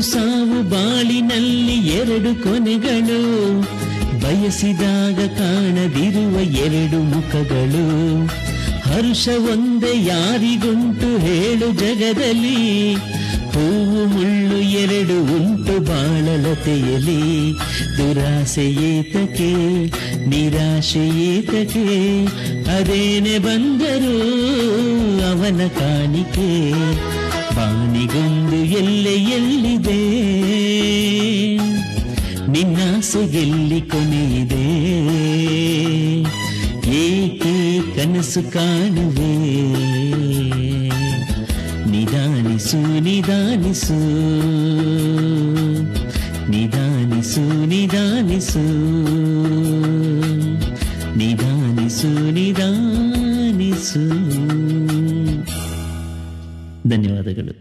ಸಾವು ಬಾಳಿನಲ್ಲಿ ಎರಡು ಕೊನೆಗಳು, ಬಯಸಿದಾಗ ಕಾಣದಿರುವ ಎರಡು ಮುಖಗಳು. ಹರ್ಷ ಒಂದೇ ಯಾರಿಗುಂಟು ಹೇಳು ಜಗದಲ್ಲಿ, ಹೂವು ಮುಳ್ಳು ಎರಡು ಉಂಟು ಬಾಳಲತೆಯಲಿ. ದುರಾಸೆ ಏತಕ್ಕೆ ನಿರಾಶೆ ಏತಕ್ಕೆ, ಅದೇನೆ ಬಂದರೂ ಅವನ ಕಾಣಿಕೆ. ಬಾನಿಗೊಂದು ಎಲ್ಲೆ ಎಲ್ಲಿದೆ, ನಿನ್ನಾಸೆಗೆಲ್ಲಿ ಕೊನೆಯಿದೆ. ಏಕೆ ಕನಸು ಕಾಣುವೆ, ನಿಧಾನಿಸು ನಿಧಾನಿಸು ನಿಧಾನಿಸು ನಿಧಾನಿಸು ನಿಧಾನಿಸು ನಿಧಾನಿಸು. ಧನ್ಯವಾದಗಳು.